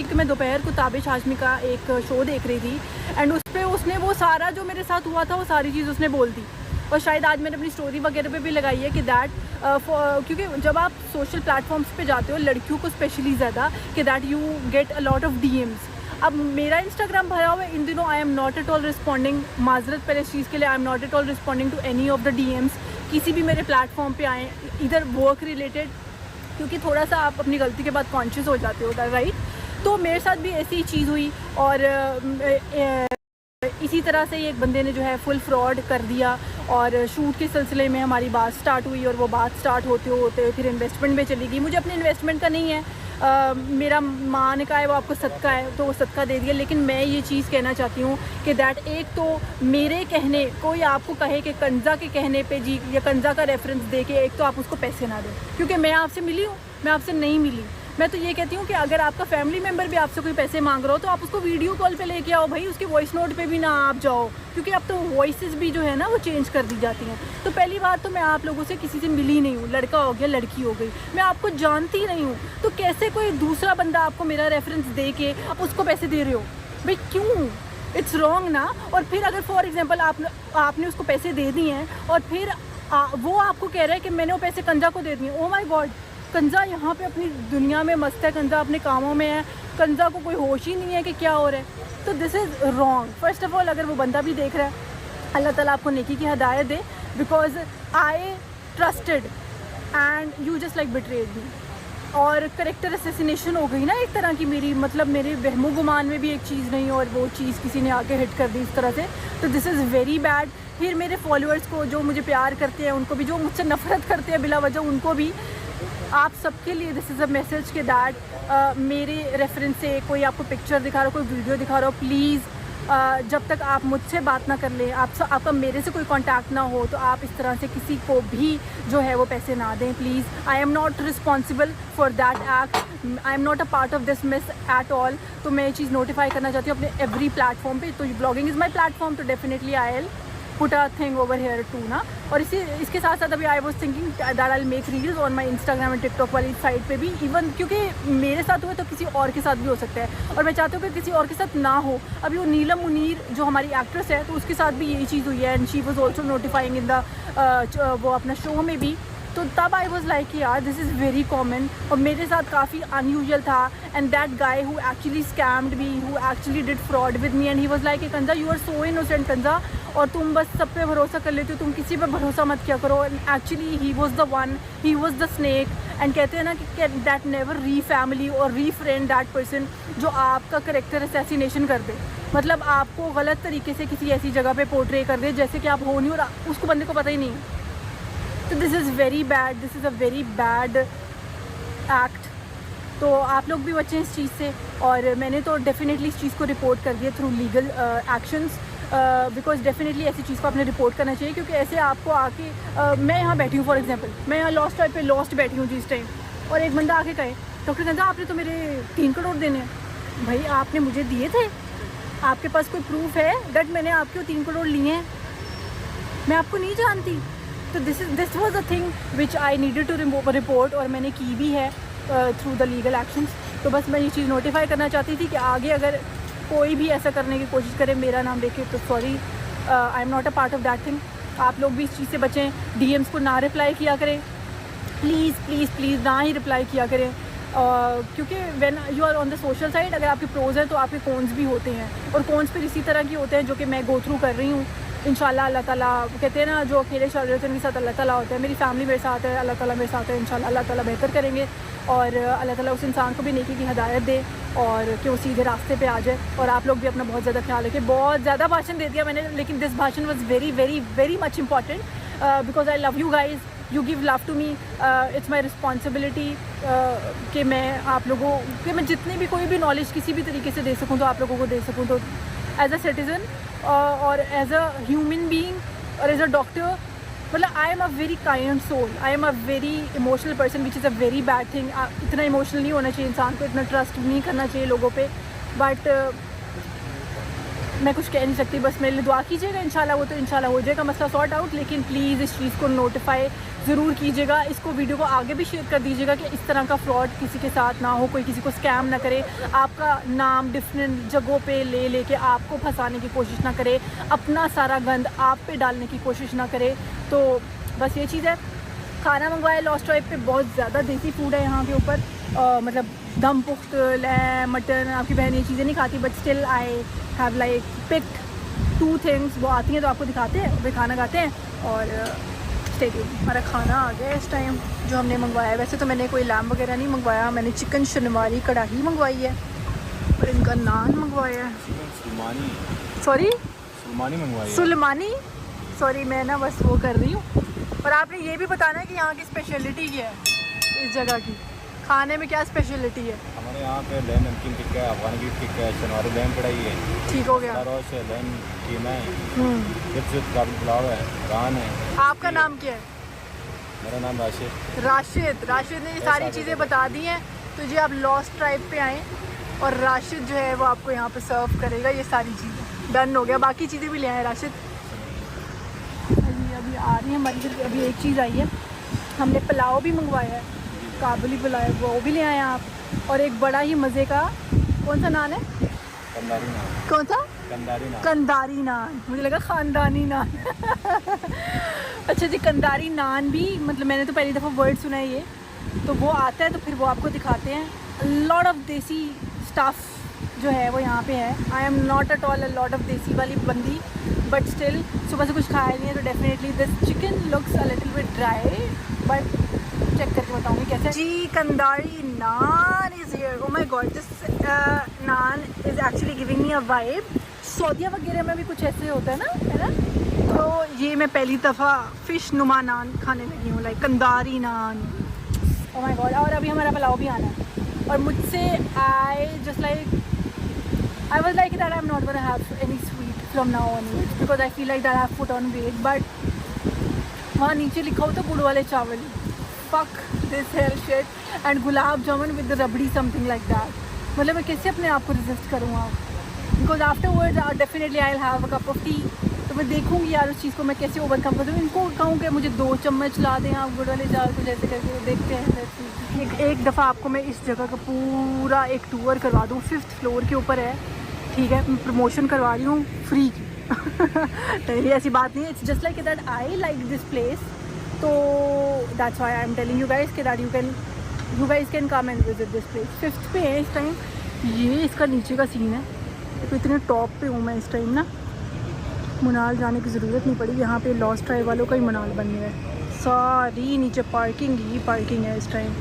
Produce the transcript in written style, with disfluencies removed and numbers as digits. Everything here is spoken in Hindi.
एक मैं दोपहर को ताबिश हाशमी का एक शो देख रही थी एंड उस पर उसने वो सारा जो मेरे साथ हुआ था वो सारी चीज़ उसने बोल दी। और शायद आज मैंने अपनी स्टोरी वगैरह पे भी लगाई है कि दैट क्योंकि जब आप सोशल प्लेटफॉर्म्स पे जाते हो लड़कियों को स्पेशली ज़्यादा कि that you get a lot of DMs। अब मेरा इंस्टाग्राम भरा हुआ है इन दिनों, I am not at all responding, माजरत पहले इस चीज़ के लिए, I am not at all responding to any of the DMs किसी भी मेरे प्लेटफॉर्म पे आए, इधर वर्क रिलेटेड, क्योंकि थोड़ा सा आप अपनी गलती के बाद कॉन्शियस हो जाते हो, राइट। तो मेरे साथ भी ऐसी ही चीज़ हुई और इसी तरह से एक बंदे ने जो है फुल फ्रॉड कर दिया और शूट के सिलसिले में हमारी बात स्टार्ट हुई और वो बात स्टार्ट होते होते फिर इन्वेस्टमेंट में चली गई। मुझे अपने इन्वेस्टमेंट का नहीं है, मेरा माँ ने कहा है वो आपको सदका है तो वो सदका दे दिया। लेकिन मैं ये चीज़ कहना चाहती हूँ कि दैट एक तो मेरे कहने, कोई आपको कहे कि कंजा के कहने पे जी या कंजा का रेफरेंस दे के एक तो आप उसको पैसे ना दें, क्योंकि मैं आपसे मिली हूँ, मैं आपसे नहीं मिली। मैं तो ये कहती हूँ कि अगर आपका फैमिली मेम्बर भी आपसे कोई पैसे मांग रहा हो तो आप उसको वीडियो कॉल पे लेके आओ भाई, उसकी वॉइस नोट पे भी ना आप जाओ, क्योंकि अब तो वॉइसेस भी जो है ना वो चेंज कर दी जाती हैं। तो पहली बात तो मैं आप लोगों से किसी से मिली नहीं हूँ, लड़का हो गया लड़की हो गई, मैं आपको जानती नहीं हूँ, तो कैसे कोई दूसरा बंदा आपको मेरा रेफरेंस दे के आप उसको पैसे दे रहे हो भाई, क्यों? इट्स रॉन्ग ना। और फिर अगर फॉर एग्जाम्पल आपने उसको पैसे दे दिए हैं और फिर वो आपको कह रहा है कि मैंने वो पैसे कंजा को दे दिए, ओ माई गॉड, कंजा यहाँ पे अपनी दुनिया में मस्त है, कंजा अपने कामों में है, कंजा को कोई होश ही नहीं है कि क्या हो रहा है। तो this is wrong. First of all अगर वो बंदा भी देख रहा है, अल्लाह ताला आपको नेकी की हिदायत दे, because I trusted and you just like betrayed me. और करेक्टर असैसिनेशन हो गई ना एक तरह की मेरी, मतलब मेरे बहमो गुमान में भी एक चीज़ नहीं और वो चीज़ किसी ने आके हिट कर दी इस तरह से, तो दिस इज़ वेरी बैड। फिर मेरे फॉलोअर्स को जो मुझे प्यार करते हैं उनको भी, जो मुझसे नफ़रत करते हैं बिला वजह उनको भी, आप सबके लिए दिस इज़ अ मैसेज के दैट मेरे रेफरेंस से कोई आपको पिक्चर दिखा रहा हो, कोई वीडियो दिखा रहा हो, प्लीज़ जब तक आप मुझसे बात ना कर लें, आपका मेरे से कोई कांटेक्ट ना हो, तो आप इस तरह से किसी को भी जो है वो पैसे ना दें please. I am not responsible for that act, I am not a part of this miss at all. तो मैं ये चीज़ नोटिफाई करना चाहती हूँ अपने एवरी प्लेटफॉर्म पे। तो ब्लॉगिंग इज़ माई प्लेटफॉर्म, तो definitely I will put a thing over here too ना। और इसके साथ साथ अभी I was thinking that I make reels on my Instagram and TikTok वाली साइड पे भी, इवन क्योंकि मेरे साथ हुआ तो किसी और के साथ भी हो सकता है और मैं चाहती हूँ कि किसी और के साथ ना हो। अभी वो नीलम मुनीर जो हमारी एक्ट्रेस है तो उसके साथ भी यही चीज़ हुई है and she was also notifying in the वो अपना शो में भी। तो तब आई वॉज लाइक यार दिस इज़ वेरी कॉमन और मेरे साथ काफ़ी अनयूजुअल था। And that guy who actually scammed me, who actually did fraud with me, and he was like कंजा यू आर सो इनोसेंट कंजा, और तुम बस सब पे भरोसा कर लेती हो, तुम किसी पे भरोसा मत किया करो। And actually he was the one, he was the snake. And कहते हैं ना कि दैट नेवर री फैमिली और री फ्रेंड दैट पर्सन जो आपका करेक्टर असैसिनेशन कर दे, मतलब आपको गलत तरीके से किसी ऐसी जगह पे पोर्ट्रे कर दे जैसे कि आप हो नहीं और उसको बंदे को पता ही नहीं। तो this is very bad, this is a very bad act. तो आप लोग भी बचें इस चीज़ से। और मैंने तो डेफिनेटली इस चीज़ को रिपोर्ट कर दिया through legal actions, because definitely ऐसी चीज़ को आपने रिपोर्ट करना चाहिए, क्योंकि ऐसे आपको आके मैं यहाँ बैठी हूँ, फॉर एग्जांपल मैं यहाँ लॉस्ट टाइम पे लॉस्ट बैठी हूँ जिस टाइम, और एक बंदा आके कहे डॉक्टर कंजा आपने तो मेरे 3 करोड़ देने हैं। भाई आपने मुझे दिए थे? आपके पास कोई प्रूफ है दैट मैंने आपके 3 करोड़ लिए हैं? मैं आपको नहीं जानती। तो this was a thing which I needed to report, और मैंने की भी है थ्रू द लीगल एक्शंस। तो बस मैं ये चीज़ नोटिफाई करना चाहती थी कि आगे अगर कोई भी ऐसा करने की कोशिश करे मेरा नाम लेके, तो sorry, I am not a part of that thing. आप लोग भी इस चीज़ से बचें, DMs को ना रिप्लाई किया करें प्लीज़ प्लीज़ प्लीज़, ना ही रिप्लाई किया करें, क्योंकि when you are on the social side अगर आपके प्रोज हैं तो आपके कॉन्स भी होते हैं, और कॉन्स फिर इसी तरह की होते हैं जो कि मैं गो थ्रू कर रही हूँ। इंशाल्लाह अल्लाह ताला कहते हैं ना जो अकेले चल रहे होते हैं उनके साथ अल्लाह ताला होता है। मेरी फैमिली मेरे साथ है, अल्लाह ताला मेरे साथ है, इंशाल्लाह अल्लाह ताला बेहतर करेंगे और अल्लाह ताला उस इंसान को भी नेकी की हिदायत दे और कि वो सीधे रास्ते पे आ जाए। और आप लोग भी अपना बहुत ज़्यादा ख्याल रखें। बहुत ज़्यादा भाषण दे दिया मैंने, लेकिन दिस भाषण was very very very much important because I love you guys, you give love to me, it's my responsibility कि मैं आप लोगों कि मैं जितनी भी कोई भी नॉलेज किसी भी तरीके से दे सकूँ तो आप लोगों को दे सकूँ। तो एज अ सिटीज़न और एज अ ह्यूमन बीइंग और एज अ डॉक्टर, मतलब I am a very kind soul, I am a very emotional person which is a very bad thing. इतना इमोशनल नहीं होना चाहिए इंसान को, इतना ट्रस्ट नहीं करना चाहिए लोगों पे। बट मैं कुछ कह नहीं सकती, बस मेरे लिए दुआ कीजिएगा, इंशाल्लाह वो तो इंशाल्लाह हो जाएगा मसला सॉर्ट आउट। लेकिन प्लीज़ इस चीज़ को नोटिफाई ज़रूर कीजिएगा। इसको वीडियो को आगे भी शेयर कर दीजिएगा कि इस तरह का फ्रॉड किसी के साथ ना हो, कोई किसी को स्कैम ना करे, आपका नाम डिफरेंट जगहों पे ले लेके आपको फंसाने की कोशिश ना करे, अपना सारा गंद आप पे डालने की कोशिश ना करे। तो बस ये चीज़ है। खाना मंगवाया लॉस्ट ट्राइब पे, बहुत ज़्यादा देसी फूड है यहाँ के ऊपर, मतलब दम पुख्त, लैम, मटन। आपकी बहन ये चीज़ें नहीं खाती, but still I have like picked 2 things. वो आती हैं तो आपको दिखाते हैं, वे खाना खाते हैं। और स्टे ट्यून्ड। हमारा खाना आ गया इस टाइम जो हमने मंगवाया है। वैसे तो मैंने कोई लैम वगैरह नहीं मंगवाया, मैंने चिकन शनवारी कढ़ाई मंगवाई है और इनका नान मंगवाया है। सॉरी सुलेमानी, सॉरी मैं ना बस वो कर रही हूँ। और आपने ये भी बताना है कि यहाँ की स्पेशलिटी क्या है, इस जगह की खाने में क्या स्पेशलिटी है। हमारे यहाँ पे लैम नमकीन टिक्का है, अफगानी बीफ टिक्का है, शनवारी लैम कढ़ाई है, ठीक हो गया, रोश है, लैम कीमा है, चिप्स काबुली पुलाव है, रान है। आपका नाम क्या है? मेरा नाम राशिद। राशिद ने ये सारी चीज़ें बता दी हैं। तो जी आप लॉस्ट ट्राइब पे आएँ और राशिद जो है वो आपको यहाँ पे सर्व करेगा ये सारी चीज़ें। डन हो गया, बाकी चीज़ें भी ले आए राशिद। अभी आ रही है हमारी घर। अभी एक चीज़ आई है, हमने पुलाव भी मंगवाया है, काबुली पुलाव, वो भी ले आए आप। और एक बड़ा ही मज़े का, कौन सा नान है? कंदारी नान। कौन सा? कंदारी नान। कंदारी नान, मुझे लगा ख़ानदानी नान। अच्छा जी, कंदारी नान भी, मतलब मैंने तो पहली दफ़ा वर्ड सुना है ये, तो वो आता है तो फिर वो आपको दिखाते हैं। लॉट ऑफ देसी स्टफ़ जो है वो यहाँ पे है। आई am not at all a lot of देसी वाली बंदी, बट स्टिल सुबह से कुछ खाया नहीं है, तो definitely this chicken looks a little bit dry, but check करके बताऊँगी कैसे। जी Kandhari naan is here. Oh my god, this naan is actually giving me a vibe. सऊदीया वगैरह में भी कुछ ऐसे होता है ना, है ना? तो ये मैं पहली दफ़ा फ़िश नुमा नान खाने लगी हूँ, like Kandhari naan. Oh my god. और अभी हमारा पुलाव भी आना है और मुझसे I just like I was like that I'm not gonna have any sweet from now onwards because I feel like that I have put on weight, but वहाँ नीचे लिखा हो तो गुड़ वाले चावल, fuck this hell shit and gulab jamun with the rabri something like that। मतलब मैं कैसे अपने आप को resist करूँगा, because afterwards definitely I'll have a cup of tea। तो मैं देखूँगी यार उस चीज़ को मैं कैसे ओवरकम करूँ। इनको कहूँ कि मुझे 2 चम्मच ला दें आप गुड़ वाले चावल को, जैसे करके देखते हैं। एक दफ़ा आपको मैं इस जगह का पूरा एक टूर करवा दूँ। 5th फ्लोर के ऊपर है, ठीक है, मैं प्रमोशन करवा रही हूँ फ्री की। नहीं ऐसी बात नहीं है, it's just like that I like this place, तो that's why I am telling you guys कि that you guys can come and visit this place. 5th पे है इस टाइम। ये इसका नीचे का सीन है, तो इतने टॉप पे हूँ मैं इस टाइम ना, मुनाल जाने की ज़रूरत नहीं पड़ी। यहाँ पे लॉस्ट ट्राइब वालों का ही मुनाल बन गया है। सारी नीचे पार्किंग ही पार्किंग है इस टाइम।